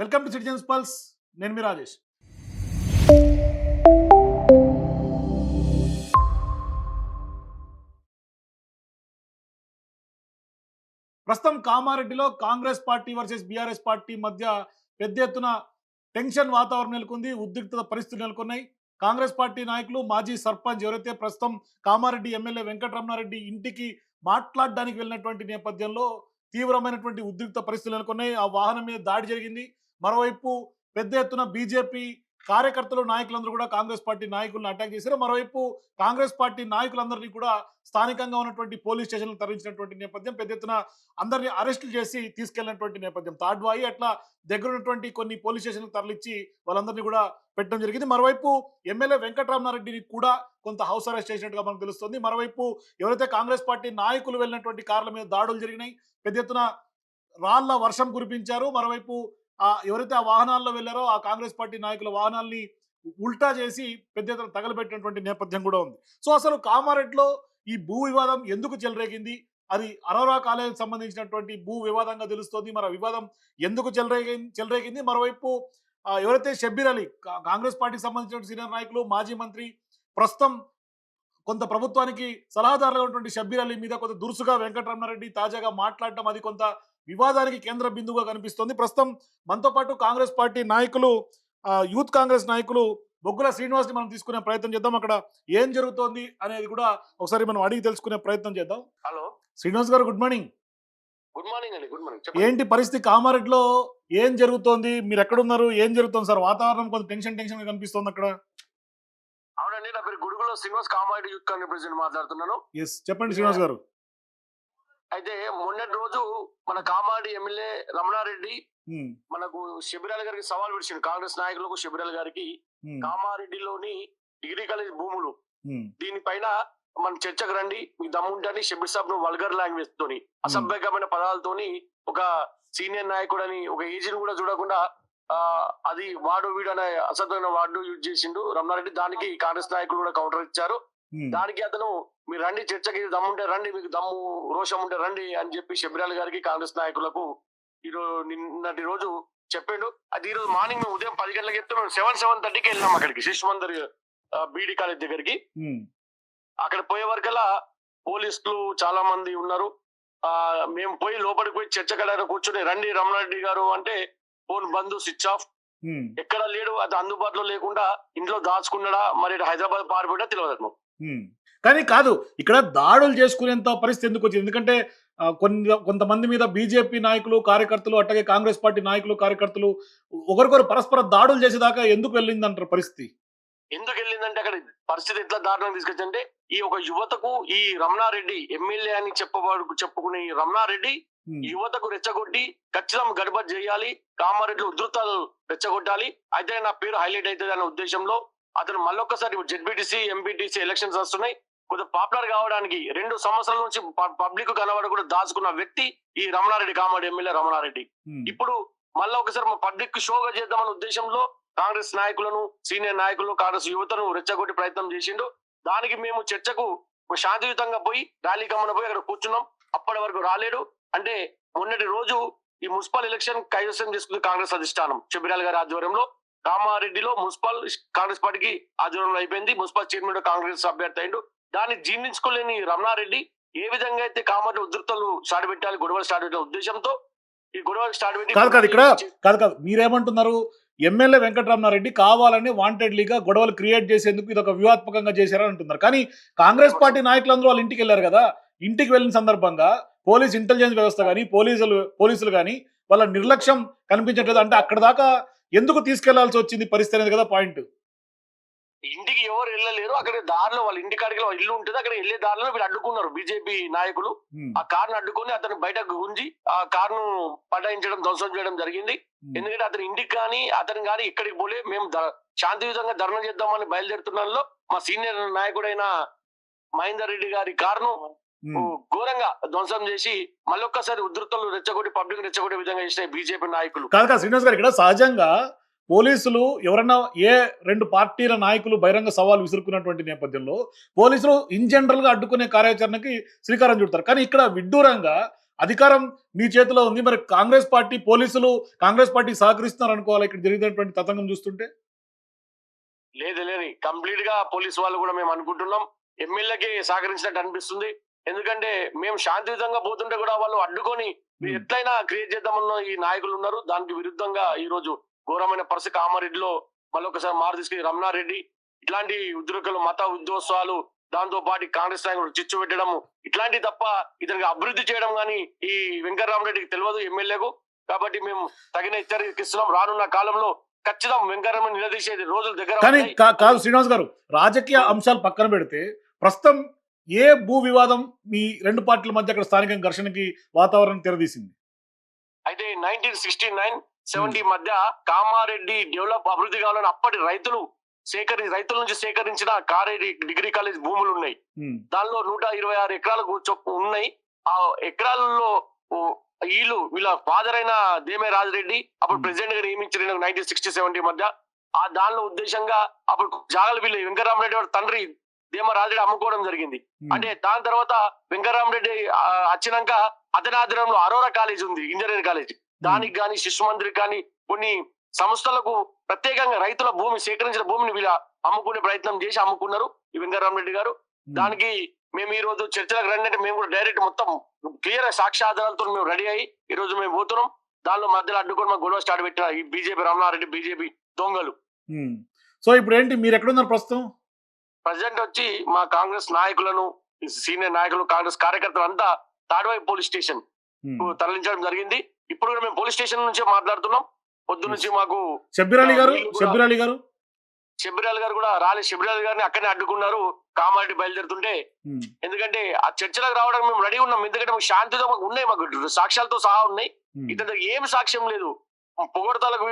Welcome to citizens pulse. నేను మీ రాజేష్. ప్రస్తుతం కామారెడ్డిలో Congress party versus BRS party మధ్య పెద్ద ఎత్తున టెన్షన్ వాతావరణం నెలకొంది. ఉద్రిక్తత పరిస్థితులు నెలకొన్నాయి. కాంగ్రెస్ పార్టీ నాయకులు మాజీ సర్పంచ్ ఎవరైతే ప్రస్తుతం కామారెడ్డి ఎమ్మెల్యే వెంకటరమణారెడ్డి ఇంటికి మాట్లాడడానికి వెళ్ళినటువంటి నేపథ్యంలో తీవ్రమైనటువంటి ఉద్రిక్త పరిస్థితులు నెలకొన్నాయి. ఆ వాహనం మీద దాడి జరిగింది. మరోవైపు పెద్ద ఎత్తున బీజేపీ కార్యకర్తలు నాయకులందరూ కూడా కాంగ్రెస్ పార్టీ నాయకులను అటాక్ చేశారు. మరోవైపు కాంగ్రెస్ పార్టీ నాయకులందరినీ కూడా స్థానికంగా ఉన్నటువంటి పోలీస్ స్టేషన్లకు తరలించినటువంటి నేపథ్యం, పెద్ద ఎత్తున అందరినీ అరెస్టులు చేసి తీసుకెళ్లినటువంటి నేపథ్యం. తాడ్వాయి అట్లా దగ్గర ఉన్నటువంటి కొన్ని పోలీస్ స్టేషన్లకు తరలించి వాళ్ళందరినీ కూడా పెట్టడం జరిగింది. మరోవైపు ఎమ్మెల్యే వెంకటరమణారెడ్డిని కూడా కొంత హౌస్ అరెస్ట్ చేసినట్టుగా మనకు తెలుస్తుంది. మరోవైపు ఎవరైతే కాంగ్రెస్ పార్టీ నాయకులు వెళ్ళినటువంటి కార్ల మీద దాడులు జరిగినాయి. పెద్ద ఎత్తున రాళ్ల వర్షం కురిపించారు. మరోవైపు ఎవరైతే ఆ వాహనాల్లో వెళ్ళారో ఆ కాంగ్రెస్ పార్టీ నాయకుల వాహనాల్ని ఉల్టా చేసి పెద్ద ఎత్తున తగలబెట్టినటువంటి నేపథ్యం కూడా ఉంది. సో అసలు కామారెడ్డిలో ఈ భూ వివాదం ఎందుకు చెలరేగింది? అది అరోరా కాలేజీకి సంబంధించినటువంటి భూ వివాదంగా తెలుస్తోంది. మరి ఆ వివాదం ఎందుకు చెలరేగింది? మరోవైపు ఎవరైతే షబ్బీర్ అలీ కాంగ్రెస్ పార్టీకి సంబంధించిన సీనియర్ నాయకులు, మాజీ మంత్రి, ప్రస్తుతం కొంత ప్రభుత్వానికి సలహాదారుగా ఉన్నటువంటి షబ్బీర్ అలీ మీద కొంత దురుసుగా వెంకటరమణారెడ్డి తాజాగా మాట్లాడటం, అది కొంత వివాదానికి కేంద్ర బిందువుగా కనిపిస్తోంది. ప్రస్తుతం మనతో పాటు కాంగ్రెస్ పార్టీ నాయకులు, యూత్ కాంగ్రెస్ నాయకులు బొగ్గుల శ్రీనివాస్ని మనం తీసుకునే ప్రయత్నం చేద్దాం. అక్కడ ఏం జరుగుతోంది అనేది కూడా ఒకసారి మనం అడిగి తెలుసుకునే ప్రయత్నం చేద్దాం. హలో శ్రీనివాస్ గారు, గుడ్ మార్నింగ్. గుడ్ మార్నింగ్ అండి. Good morning. ఏంటి పరిస్థితి కామారెడ్డిలో? ఏం జరుగుతోంది? మీరు ఎక్కడున్నారు? ఏం జరుగుతుంది సార్? వాతావరణం కొంచెం టెన్షన్ గా కనిపిస్తోంది అక్కడ. అవునండి, నా పేరు గుడుగుల శ్రీనివాస్, కామారెడ్డి యూత్ కాంగ్రెస్ ప్రెసిడెంట్ మాట్లాడుతున్నాను. ఎస్, చెప్పండి శ్రీనివాస్ గారు. అయితే మొన్నటి రోజు మన కామారెడ్డి ఎమ్మెల్యే రమణారెడ్డి మనకు షబ్బీర్ గారికి సవాల్ విడిచిండు. కాంగ్రెస్ నాయకులకు షబ్బీర్ గారికి కామారెడ్డిలోని డిగ్రీ కాలేజ్ భూములు దీనిపైన మన చర్చకు రండి, మీకు దమ్ముంటని షబ్బీర్ సాబ్ ను వల్గర్ లాంగ్వేజ్ తోని, అసభ్యకరమైన పదాలతోని, ఒక సీనియర్ నాయకుడని, ఒక ఏజ్ ని కూడా చూడకుండా అది వాడు వీడు అనే అసభ్యమైన వాడు యూజ్ చేసిండు రమణారెడ్డి. దానికి కాంగ్రెస్ నాయకులు కూడా కౌంటర్ ఇచ్చారు. దానికి అతను మీరు రండి చర్చకి, దమ్ముంటే రండి, మీకు దమ్ము రోషం ఉంటే రండి అని చెప్పి షబ్బీర్ గారికి కాంగ్రెస్ నాయకులకు నిన్నటి రోజు చెప్పిండు. అది ఈ రోజు మార్నింగ్ మేము ఉదయం 10 గంటలకు చెప్తే మేము 7:30కి వెళ్ళినాం అక్కడికి, శిశుమందర్ బీడీ కాలేజ్ దగ్గరికి. అక్కడ పోయే వరకల్లా పోలీసులు చాలా మంది ఉన్నారు. మేము పోయి లోపలికి పోయి చర్చ కడ కూర్చుని రండి రమణారెడ్డి గారు అంటే ఫోన్ బంద్, స్విచ్ ఆఫ్, ఎక్కడ లేడు. అది అందుబాటులో లేకుండా ఇంట్లో దాచుకున్నాడా, మరి హైదరాబాద్ పారిపోయా తెలియదు. కానీ కాదు, ఇక్కడ దాడులు చేసుకునేంత పరిస్థితి ఎందుకు వచ్చింది? ఎందుకంటే కొంతమంది మీద బీజేపీ నాయకులు, కార్యకర్తలు, అట్లాగే కాంగ్రెస్ పార్టీ నాయకులు, కార్యకర్తలు ఒకరికొకరు పరస్పర దాడులు చేసేదాకా ఎందుకు వెళ్ళిందంటారు పరిస్థితి? ఎందుకు వెళ్ళిందంటే అక్కడ పరిస్థితి ఎట్లా దారుణంగా తీసుకొచ్చంటే, ఈ ఒక యువతకు ఈ రమణారెడ్డి ఎమ్మెల్యే అని చెప్పుకునే ఈ రమణారెడ్డి యువతకు రెచ్చగొట్టి ఖచ్చితంగా గడబడ్ చేయాలి, కామారెడ్డిలో ఉధృతాలు రెచ్చగొట్టాలి, అయితే నా పేరు హైలైట్ అవుతుంది అనే ఉద్దేశంలో అతను మళ్ళొక్కసారి జెడ్పీటీసీ, ఎంపీటీసీ ఎలక్షన్స్ వస్తున్నాయి, కొద్దిగా పాపులర్ కావడానికి 2 సంవత్సరాల నుంచి పబ్లిక్ కనబడకుండా దాచుకున్న వ్యక్తి ఈ రమణారెడ్డి, కామారెడ్డి ఎమ్మెల్యే రమణారెడ్డి. ఇప్పుడు మళ్ళీ ఒకసారి పబ్లిక్ షోగా చేద్దామన్న ఉద్దేశంలో కాంగ్రెస్ నాయకులను, సీనియర్ నాయకులను, కాంగ్రెస్ యువతను రెచ్చగొట్టి ప్రయత్నం చేసిండు. దానికి మేము చర్చకు శాంతియుతంగా పోయి ర్యాలీ కమ్మన పోయి అక్కడ కూర్చున్నాం. అప్పటి వరకు రాలేడు. అంటే మొన్నటి రోజు ఈ మున్సిపల్ ఎలక్షన్ కైవసం చేసుకుంది కాంగ్రెస్ అధిష్టానం షబ్బీర్ గారి ఆధ్వర్యంలో. కామారెడ్డిలో మున్సిపల్ కాంగ్రెస్ పార్టీకి ఆధ్వర్యంలో అయిపోయింది. మున్సిపల్ చైర్మన్ కాంగ్రెస్ అభ్యర్థి అయిండు. దాన్ని జీర్ణించుకోలేని రమణారెడ్డి ఏ విధంగా అయితే కామారెడ్డి ఉధృతలు స్టార్ట్ పెట్టాలి, గొడవలు స్టార్ట్ పెట్టే ఉద్దేశంతో ఈ గొడవలు స్టార్ట్ పెట్టి కాదు మీరేమంటున్నారు? ఎమ్మెల్యే వెంకటరమణారెడ్డి కావాలని వాంటెడ్లీగా గొడవలు క్రియేట్ చేసేందుకు ఇది ఒక వ్యూహాత్మకంగా చేశారని అంటున్నారు. కానీ కాంగ్రెస్ పార్టీ నాయకులందరూ వాళ్ళ ఇంటికి వెళ్ళారు కదా. ఇంటికి వెళ్ళిన సందర్భంగా పోలీస్ ఇంటెలిజెన్స్ వ్యవస్థ కానీ, పోలీసులు కానీ వాళ్ళ నిర్లక్ష్యం కనిపించట్లేదు. అంటే అక్కడ దాకా ఎందుకు తీసుకెళ్లాల్సి వచ్చింది పరిస్థితి అనేది కదా పాయింట్. ఇంటికి ఎవరు వెళ్ళలేరు. అక్కడ దారిలో వాళ్ళ ఇంటి కాడికి ఇల్లు ఉంటుంది, అక్కడ వెళ్ళే దారిలో వీళ్ళు అడ్డుకున్నారు బీజేపీ నాయకులు. ఆ కారును అడ్డుకొని అతను బయటకు గుంజి ఆ కారును పటాయించడం, ధ్వంసం చేయడం జరిగింది. ఎందుకంటే అతని ఇంటికి కానీ అతను కానీ ఇక్కడికి పోలే. మేము శాంతియుతంగా ధర్నా చేద్దామని బయలుదేరుతున్నాలో మా సీనియర్ నాయకుడైన మహేందర్ రెడ్డి గారి కారును ఘోరంగా ధ్వంసం చేసి మళ్ళొక్కసారి ఉధృతలు రెచ్చగొట్టి పబ్లిక్ రెచ్చగొట్టే విధంగా చేసిన బీజేపీ నాయకులు. కాదు శ్రీనివాస్ గారు, ఇక్కడ సహజంగా పోలీసులు ఎవరన్నా 2 పార్టీల నాయకులు బహిరంగ సవాల్ విసురుకున్నటువంటి నేపథ్యంలో పోలీసులు ఇన్ జనరల్ గా అడ్డుకునే కార్యాచరణకి శ్రీకారం చుడతారు. కానీ ఇక్కడ విడ్డూరంగా అధికారం మీ చేతిలో ఉంది. మరి కాంగ్రెస్ పార్టీ పోలీసులు కాంగ్రెస్ పార్టీ సహకరిస్తున్నారు అనుకోవాలి ఇక్కడ జరిగినటువంటి తతంగం చూస్తుంటే. లేదు లేదు, కంప్లీట్ గా పోలీస్ వాళ్ళు కూడా మేము అనుకుంటున్నాం ఎమ్మెల్యేకి సహకరించినట్టు అనిపిస్తుంది. ఎందుకంటే మేము శాంతియుతంగా పోతుంటే కూడా వాళ్ళు అడ్డుకొని ఎట్లయినా క్రియేట్ చేద్దామన్న ఈ నాయకులు ఉన్నారు. దానికి విరుద్ధంగా ఈ రోజు ఘోరమైన పరిస్థితి కామారెడ్డిలో మళ్ళొకసారి మారు తీసుకుని రమణారెడ్డి ఇట్లాంటి ఉద్రికలు, మత ఉద్యోత్సవాలు, దాంతో పాటు కాంగ్రెస్ నాయకులు చిచ్చు పెట్టడం ఇట్లాంటి తప్ప ఇతనికి అభివృద్ధి చేయడం కానీ ఈ వెంకటరామరెడ్డికి తెలియదు ఎమ్మెల్యేకు. కాబట్టి మేము తగిన హెచ్చరికిస్తున్నాం. రానున్న కాలంలో ఖచ్చితం వెంకటరామని నిలదీసేది రోజులు దగ్గర కానీ ఉన్నాయి. కాదు శ్రీనివాస్ గారు, రాజకీయ అంశాలు పక్కన పెడితే ప్రస్తుతం ఏ భూ వివాదం మీ రెండు పార్టీల మధ్య అక్కడ స్థానిక ఘర్షణకి వాతావరణం తెరదీసింది? అయితే 1969, 70 మధ్య కామారెడ్డి డెవలప్ అభివృద్ధి కావాలని అప్పటి రైతుల నుంచి సేకరించిన కారేడి డిగ్రీ కాలేజ్ భూములు ఉన్నాయి. దానిలో 126 ఎకరాలకు చొప్పు ఉన్నాయి. ఆ ఎకరాలలో వీళ్ళ ఫాదర్ అయిన దేమే రాజరెడ్డి అప్పుడు ప్రెసిడెంట్ గా నియమించారు 1960-70 మధ్య. ఆ దానిలో ఉద్దేశంగా అప్పుడు జాగలు వీళ్ళు వెంకటరామరెడ్డి వారి తండ్రి దేమ రాజరెడ్డి అమ్ముకోవడం జరిగింది. అంటే దాని తర్వాత వెంకటరామరెడ్డి వచ్చినాక అతని ఆధ్వర్యంలో అరోరా కాలేజ్ ఉంది, ఇంజనీరింగ్ కాలేజ్. దానికి గాని శిశు మందిరికి కానీ కొన్ని సంస్థలకు ప్రత్యేకంగా రైతుల భూమి సేకరించిన భూమిని వీళ్ళ అమ్ముకునే ప్రయత్నం చేసి అమ్ముకున్నారు ఈ వెంకటరామరెడ్డి గారు. దానికి మేము ఈ రోజు చర్చలకు రండి అంటే మేము కూడా డైరెక్ట్ మొత్తం క్లియర్ సాక్ష్యాధారాలతో మేము రెడీ అయ్యి ఈ రోజు మేము పోతున్నాం. దానిలో మధ్యలో అడ్డుకొని మాకు గొడవ స్టార్ట్ పెట్టిన ఈ బీజేపీ రమణారెడ్డి బీజేపీ దొంగలు. సో ఇప్పుడు ఏంటి, మీరు ఎక్కడున్నారు ప్రస్తుతం? ప్రెసిడెంట్ వచ్చి మా కాంగ్రెస్ నాయకులను, సీనియర్ నాయకులు, కాంగ్రెస్ కార్యకర్తలు అంతా తాడ్వాయి పోలీస్ స్టేషన్ తరలించడం జరిగింది. ఇప్పుడు కూడా మేము పోలీస్ స్టేషన్ నుంచే మాట్లాడుతున్నాం. పొద్దు నుంచి మాకు షబ్బీర్ అలీ గారు కూడా రాలేదు. షబ్బీర్ అలీ గారిని అక్కడనే అడ్డుకున్నారు కామారెడ్డి బయలుదేరుతుంటే. ఎందుకంటే ఆ చర్చలకు రావడానికి మేము రెడీ ఉన్నాం. ఎందుకంటే మాకు శాంతితో మాకు ఉన్నాయి, మాకు సాక్ష్యాలతో సహా ఉన్నాయి. ఇతని ఏం సాక్ష్యం లేదు. పొగడతలకు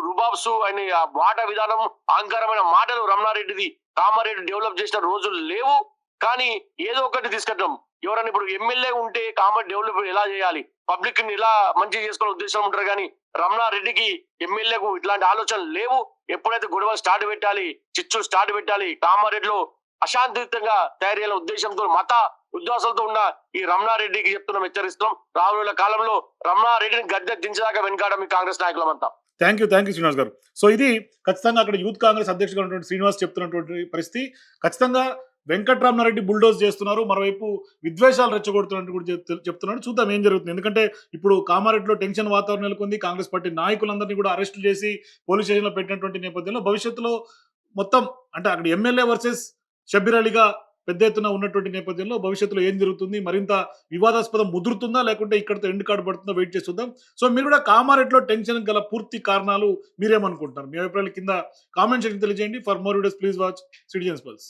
రుబాబ్స్ ఆయన ఆ మాట విధానం, అహంకారమైన మాటలు రమణారెడ్డిది కామారెడ్డి డెవలప్ చేసిన రోజులు లేవు. కానీ ఏదో ఒకటి తీసుకెళ్ళడం. ఎవరైనా ఇప్పుడు ఎమ్మెల్యే ఉంటే కామారెడ్డి డెవలప్ ఎలా చేయాలి, పబ్లిక్ ని ఎలా మంచి చేసుకునే ఉద్దేశం ఉంటారు. కానీ రమణారెడ్డికి ఎమ్మెల్యేకు ఇట్లాంటి ఆలోచనలు లేవు. ఎప్పుడైతే గొడవ స్టార్ట్ పెట్టాలి, చిచ్చు స్టార్ట్ పెట్టాలి, కామారెడ్డిలో అశాంతియుతంగా తయారయ్యే ఉద్దేశంతో మత ఉద్వాసాలతో ఉన్న ఈ రమణారెడ్డికి చెప్తున్నాం, హెచ్చరిస్తున్నాం. రాబోయే కాలంలో రమణారెడ్డిని గద్దె దించేదాకా వెనకాడ మీ కాంగ్రెస్ నాయకులమంతా. థ్యాంక్ యూ శ్రీనివాస్ గారు. సో ఇది ఖచ్చితంగా అక్కడ యూత్ కాంగ్రెస్ అధ్యక్షుడు ఉన్నటువంటి శ్రీనివాస్ చెప్తున్నటువంటి పరిస్థితి. ఖచ్చితంగా వెంకటరామరెడ్డి బుల్డోజ్ చేస్తున్నారు, మరోవైపు విద్వేషాలు రెచ్చగొడుతున్నట్టు కూడా చెప్తున్నాడు. చూద్దాం ఏం జరుగుతుంది. ఎందుకంటే ఇప్పుడు కామారెడ్డిలో టెన్షన్ వాతావరణం నెలకొంది. కాంగ్రెస్ పార్టీ నాయకులందరినీ కూడా అరెస్టు చేసి పోలీస్ స్టేషన్లో పెట్టినటువంటి నేపథ్యంలో భవిష్యత్తులో మొత్తం అంటే అక్కడ ఎమ్మెల్యే వర్సెస్ షబ్బీర్ అలీగా పెద్ద ఎత్తున ఉన్నటువంటి నేపథ్యంలో భవిష్యత్తులో ఏం జరుగుతుంది, మరింత వివాదాస్పదం ముదురుతుందా లేకుంటే ఇక్కడతో ఎండ్ కార్డు పడుతుందో వెయిట్ చేసి చూద్దాం. సో మీరు కూడా కామారెడ్డిలో టెన్షన్ గల పూర్తి కారణాలు మీరేమనుకుంటున్నారు? మీ అభిప్రాయాలు కింద కామెంట్ సెక్షన్ తెలియజేయండి. For more videos please watch citizens pulse.